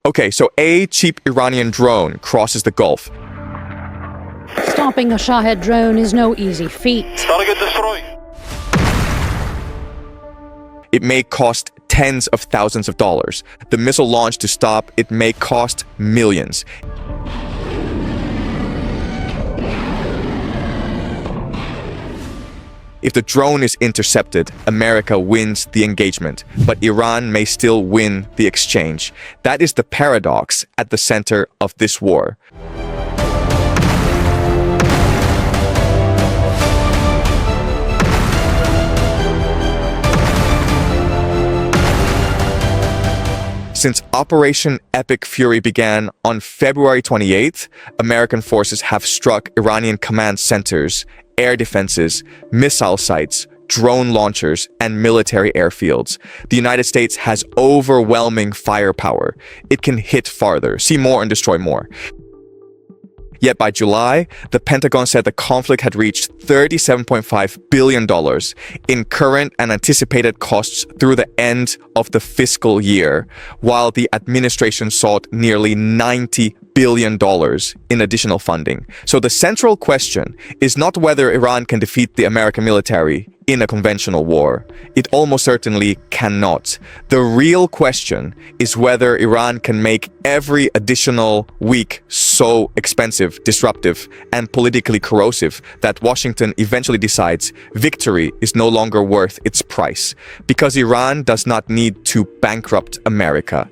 Okay, so a cheap Iranian drone crosses the Gulf. Stopping a Shahed drone is no easy feat. Target destroyed. It may cost tens of thousands of dollars. The missile launch to stop, it may cost millions. If the drone is intercepted, America wins the engagement, but Iran may still win the exchange. That is the paradox at the center of this war. Since Operation Epic Fury began on February 28th, American forces have struck Iranian command centers, air defenses, missile sites, drone launchers, and military airfields. The United States has overwhelming firepower. It can hit farther, see more, and destroy more. Yet by July, the Pentagon said the conflict had reached $37.5 billion in current and anticipated costs through the end of the fiscal year, while the administration sought nearly $90 billion in additional funding. So the central question is not whether Iran can defeat the American military in a conventional war. It almost certainly cannot. The real question is whether Iran can make every additional week so expensive, disruptive, and politically corrosive that Washington eventually decides victory is no longer worth its price, because Iran does not need to bankrupt America.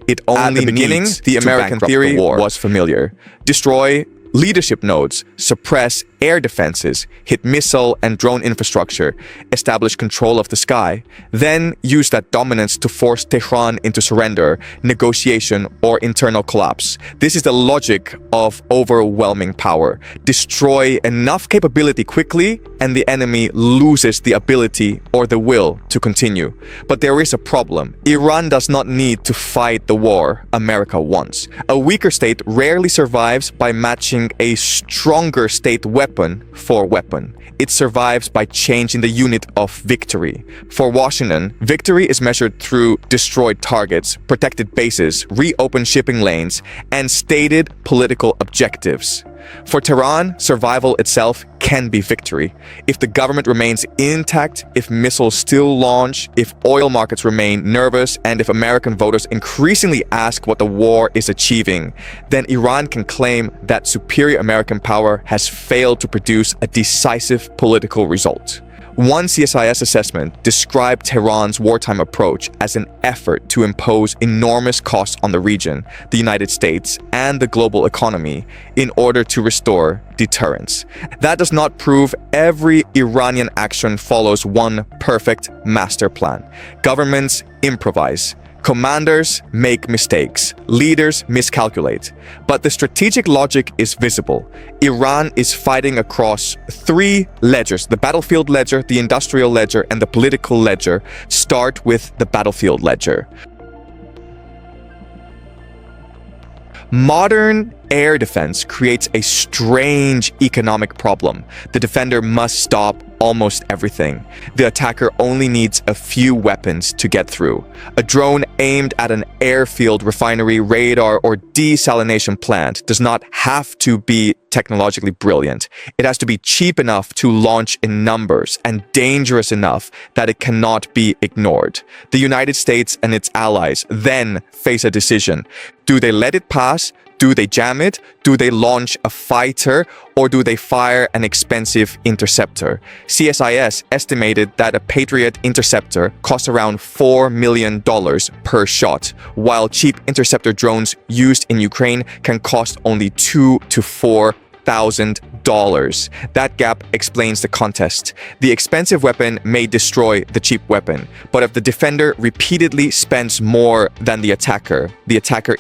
It only at the beginning, the American theory was familiar. Destroy leadership nodes, suppress air defenses, hit missile and drone infrastructure, establish control of the sky, then use that dominance to force Tehran into surrender, negotiation, or internal collapse. This is the logic of overwhelming power. Destroy enough capability quickly, and the enemy loses the ability or the will to continue. But there is a problem. Iran does not need to fight the war America wants. A weaker state rarely survives by matching a stronger state weapon for weapon. It survives by changing the unit of victory. For Washington, victory is measured through destroyed targets, protected bases, reopened shipping lanes, and stated political objectives. For Tehran, survival itself can be victory. If the government remains intact, if missiles still launch, if oil markets remain nervous, and if American voters increasingly ask what the war is achieving, then Iran can claim that superior American power has failed to produce a decisive political result. One CSIS assessment described Tehran's wartime approach as an effort to impose enormous costs on the region, the United States, and the global economy in order to restore deterrence. That does not prove every Iranian action follows one perfect master plan. Governments improvise. Commanders make mistakes, leaders miscalculate, but the strategic logic is visible. Iran is fighting across three ledgers: the battlefield ledger, the industrial ledger, and the political ledger. Start with the battlefield ledger. Modern air defense creates a strange economic problem. The defender must stop almost everything. The attacker only needs a few weapons to get through. A drone aimed at an airfield, refinery, radar, or desalination plant does not have to be technologically brilliant. It has to be cheap enough to launch in numbers and dangerous enough that it cannot be ignored. The United States and its allies then face a decision. Do they let it pass? Do they jam it? Do they launch a fighter? Or do they fire an expensive interceptor? CSIS estimated that a Patriot interceptor costs around $4 million per shot, while cheap interceptor drones used in Ukraine can cost only $2,000 to $4,000. That gap explains the contest. The expensive weapon may destroy the cheap weapon, but if the defender repeatedly spends more than the attacker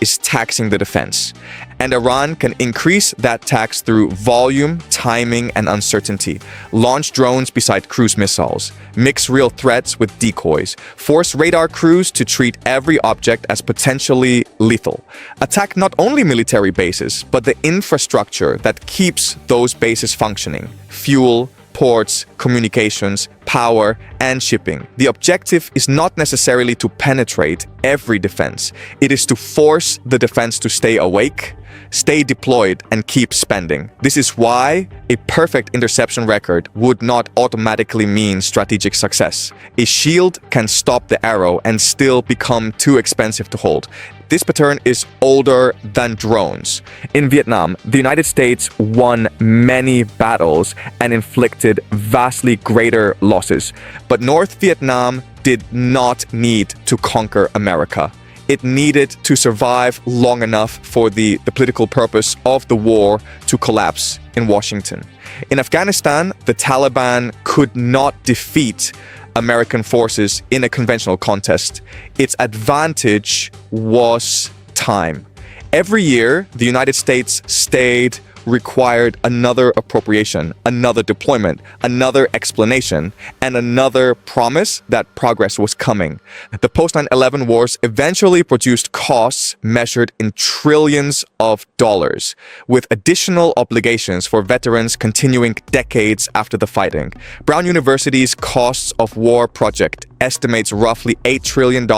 is taxing the defense. And Iran can increase that tax through volume, timing, and uncertainty. Launch drones beside cruise missiles. Mix real threats with decoys. Force radar crews to treat every object as potentially lethal. Attack not only military bases, but the infrastructure that keeps those bases functioning. Fuel, ports, communications, power, and shipping. The objective is not necessarily to penetrate every defense. It is to force the defense to stay awake, stay deployed, and keep spending. This is why a perfect interception record would not automatically mean strategic success. A shield can stop the arrow and still become too expensive to hold. This pattern is older than drones. In Vietnam, the United States won many battles and inflicted vastly greater losses. But North Vietnam did not need to conquer America. It needed to survive long enough for the political purpose of the war to collapse in Washington. In Afghanistan, the Taliban could not defeat American forces in a conventional contest. Its advantage was time. Every year, the United States stayed required another appropriation, another deployment, another explanation, and another promise that progress was coming. The post-9/11 wars eventually produced costs measured in trillions of dollars, with additional obligations for veterans continuing decades after the fighting. Brown University's Costs of War project estimates roughly $8 trillion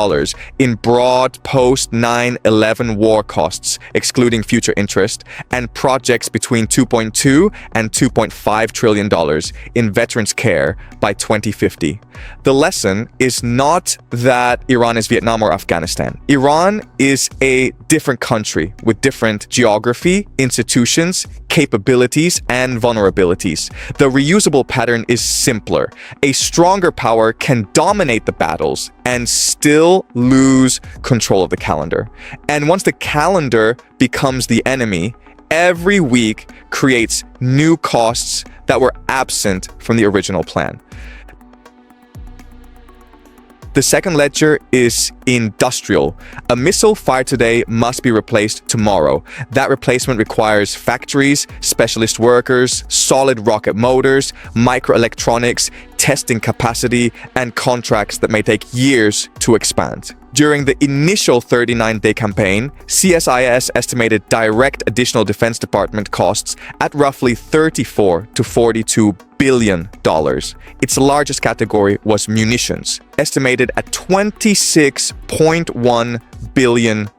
in broad post-9/11 war costs, excluding future interest, and projects between $2.2 and $2.5 trillion in veterans care by 2050. The lesson is not that Iran is Vietnam or Afghanistan. Iran is a different country with different geography, institutions, capabilities, and vulnerabilities. The reusable pattern is simpler. A stronger power can dominate the battles and still lose control of the calendar. And once the calendar becomes the enemy, every week creates new costs that were absent from the original plan. The second ledger is industrial. A missile fired today must be replaced tomorrow. That replacement requires factories, specialist workers, solid rocket motors, microelectronics, testing capacity, and contracts that may take years to expand. During the initial 39-day campaign, CSIS estimated direct additional Defense Department costs at roughly $34 to $42 billion. Its largest category was munitions, estimated at $26.1 billion.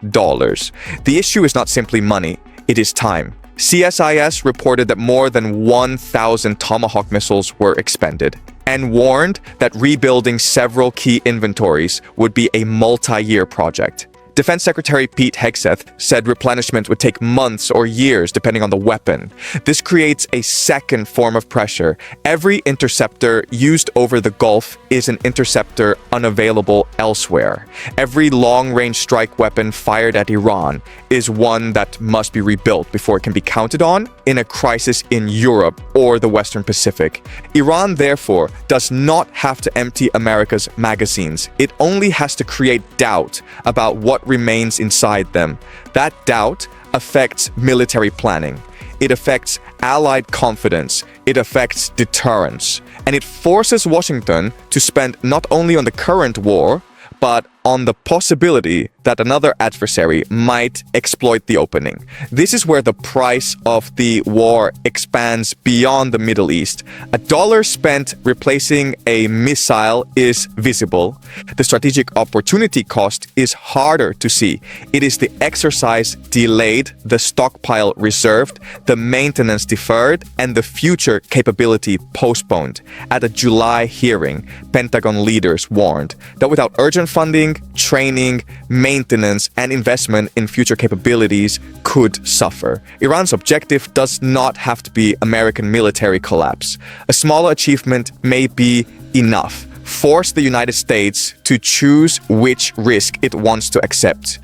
The issue is not simply money, it is time. CSIS reported that more than 1,000 Tomahawk missiles were expended and warned that rebuilding several key inventories would be a multi-year project. Defense Secretary Pete Hegseth said replenishment would take months or years depending on the weapon. This creates a second form of pressure. Every interceptor used over the Gulf is an interceptor unavailable elsewhere. Every long-range strike weapon fired at Iran is one that must be rebuilt before it can be counted on in a crisis in Europe or the Western Pacific. Iran, therefore, does not have to empty America's magazines. It only has to create doubt about what remains inside them. That doubt affects military planning. It affects allied confidence. It affects deterrence. And it forces Washington to spend not only on the current war, but on the possibility that another adversary might exploit the opening. This is where the price of the war expands beyond the Middle East. A dollar spent replacing a missile is visible. The strategic opportunity cost is harder to see. It is the exercise delayed, the stockpile reserved, the maintenance deferred, and the future capability postponed. At a July hearing, Pentagon leaders warned that without urgent funding, training, maintenance, and investment in future capabilities could suffer. Iran's objective does not have to be American military collapse. A smaller achievement may be enough. Force the United States to choose which risk it wants to accept.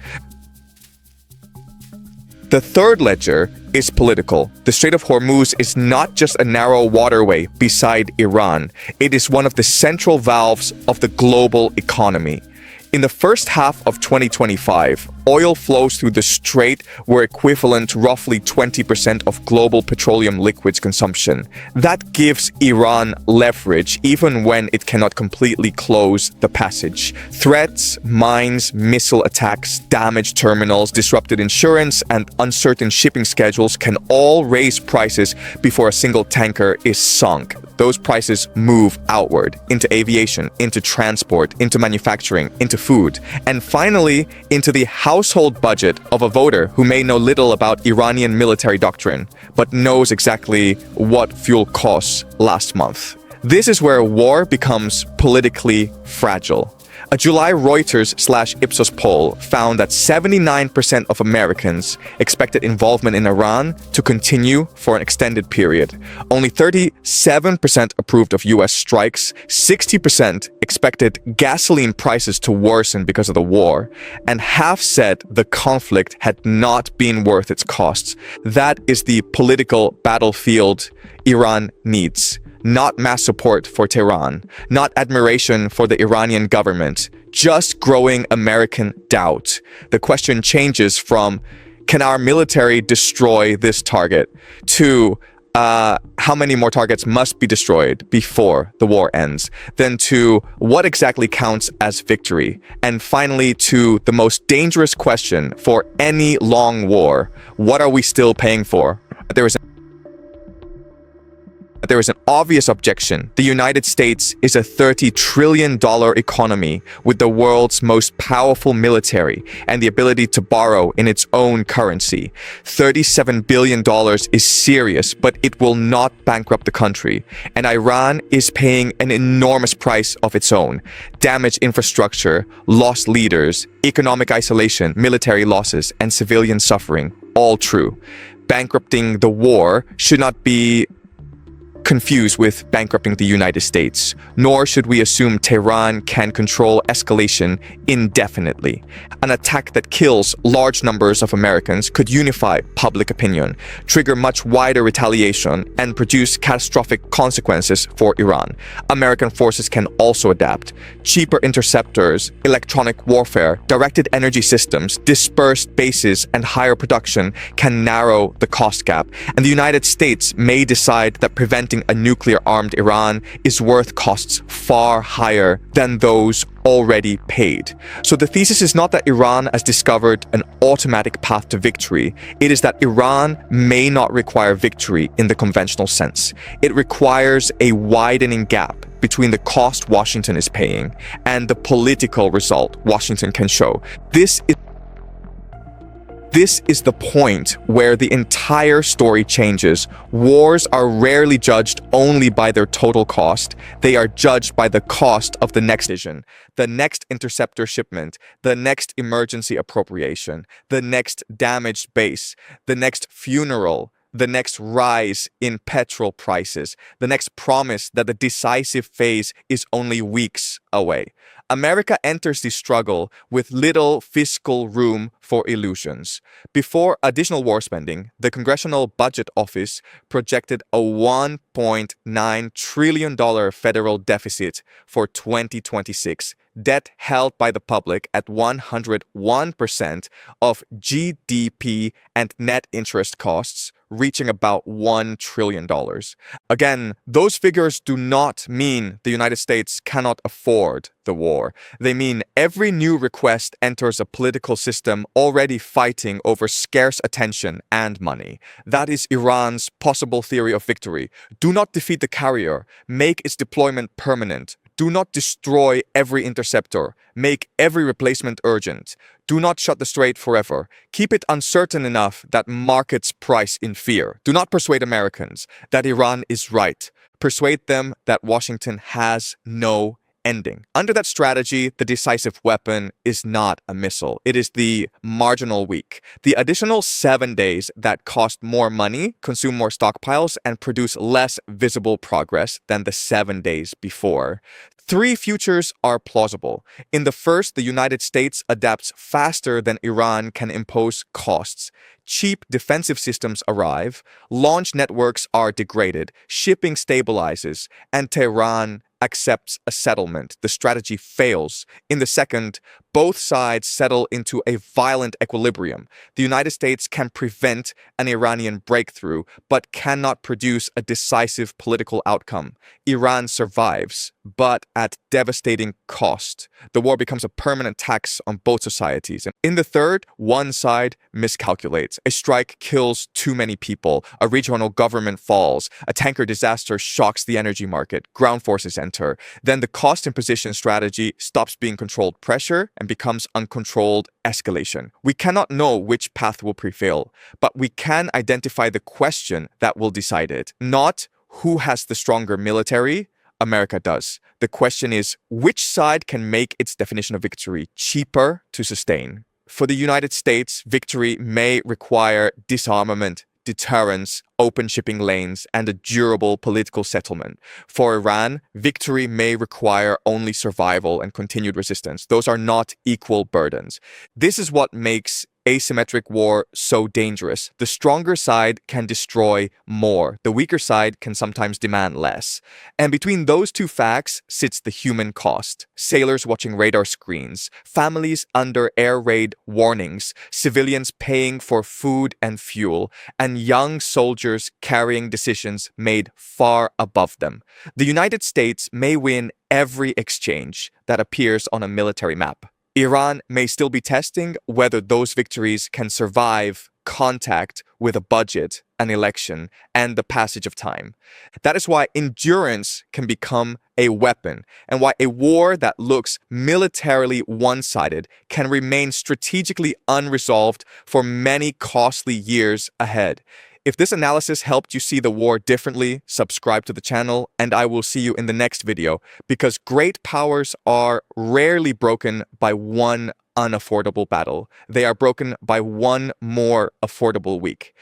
The third ledger is political. The Strait of Hormuz is not just a narrow waterway beside Iran. It is one of the central valves of the global economy. In the first half of 2025, oil flows through the strait were equivalent to roughly 20% of global petroleum liquids consumption. That gives Iran leverage even when it cannot completely close the passage. Threats, mines, missile attacks, damaged terminals, disrupted insurance, and uncertain shipping schedules can all raise prices before a single tanker is sunk. Those prices move outward into aviation, into transport, into manufacturing, into food, and finally into the household budget of a voter who may know little about Iranian military doctrine, but knows exactly what fuel costs last month. This is where war becomes politically fragile. A July Reuters/Ipsos poll found that 79% of Americans expected involvement in Iran to continue for an extended period. Only 37% approved of US strikes, 60% expected gasoline prices to worsen because of the war, and half said the conflict had not been worth its costs. That is the political battlefield Iran needs. Not mass support for Tehran, not admiration for the Iranian government, just growing American doubt. The question changes from, can our military destroy this target, to how many more targets must be destroyed before the war ends, then to what exactly counts as victory, and finally to the most dangerous question for any long war: what are we still paying for? There is an obvious objection. The United States is a $30 trillion economy with the world's most powerful military and the ability to borrow in its own currency. $37 billion is serious, but it will not bankrupt the country. And Iran is paying an enormous price of its own. Damaged infrastructure, lost leaders, economic isolation, military losses, and civilian suffering. All true. Bankrupting the war should not be confused with bankrupting the United States, nor should we assume Tehran can control escalation indefinitely. An attack that kills large numbers of Americans could unify public opinion, trigger much wider retaliation, and produce catastrophic consequences for Iran. American forces can also adapt. Cheaper interceptors, electronic warfare, directed energy systems, dispersed bases, and higher production can narrow the cost gap, and the United States may decide that preventing a nuclear-armed Iran is worth costs far higher than those already paid. So the thesis is not that Iran has discovered an automatic path to victory. It is that Iran may not require victory in the conventional sense. It requires a widening gap between the cost Washington is paying and the political result Washington can show. This is the point where the entire story changes. Wars are rarely judged only by their total cost. They are judged by the cost of the next decision, the next interceptor shipment, the next emergency appropriation, the next damaged base, the next funeral, the next rise in petrol prices, the next promise that the decisive phase is only weeks away. America enters the struggle with little fiscal room for illusions. Before additional war spending, the Congressional Budget Office projected a $1.9 trillion federal deficit for 2026, debt held by the public at 101% of GDP and net interest costs, reaching about $1 trillion. Again, those figures do not mean the United States cannot afford the war. They mean every new request enters a political system already fighting over scarce attention and money. That is Iran's possible theory of victory. Do not defeat the carrier. Make its deployment permanent. Do not destroy every interceptor. Make every replacement urgent. Do not shut the strait forever. Keep it uncertain enough that markets price in fear. Do not persuade Americans that Iran is right. Persuade them that Washington has no ending. Under that strategy, the decisive weapon is not a missile. It is the marginal week. The additional 7 days that cost more money, consume more stockpiles, and produce less visible progress than the 7 days before. 3 futures are plausible. In the first, the United States adapts faster than Iran can impose costs. Cheap defensive systems arrive, launch networks are degraded, shipping stabilizes, and Tehran accepts a settlement, the strategy fails. In the second, both sides settle into a violent equilibrium. The United States can prevent an Iranian breakthrough, but cannot produce a decisive political outcome. Iran survives, but at devastating cost. The war becomes a permanent tax on both societies. And in the third, one side miscalculates. A strike kills too many people. A regional government falls. A tanker disaster shocks the energy market. Ground forces enter. Then the cost imposition strategy stops being controlled pressure and becomes uncontrolled escalation. We cannot know which path will prevail, but we can identify the question that will decide it. Not who has the stronger military. America does. The question is, which side can make its definition of victory cheaper to sustain? For the United States, victory may require disarmament, deterrence, open shipping lanes, and a durable political settlement. For Iran, victory may require only survival and continued resistance. Those are not equal burdens. This is what makes asymmetric war so dangerous. The stronger side can destroy more. The weaker side can sometimes demand less. And between those two facts sits the human cost. Sailors watching radar screens, families under air raid warnings, civilians paying for food and fuel, and young soldiers carrying decisions made far above them. The United States may win every exchange that appears on a military map. Iran may still be testing whether those victories can survive contact with a budget, an election, and the passage of time. That is why endurance can become a weapon, and why a war that looks militarily one-sided can remain strategically unresolved for many costly years ahead. If this analysis helped you see the war differently, subscribe to the channel, and I will see you in the next video, because great powers are rarely broken by one unaffordable battle. They are broken by one more affordable week.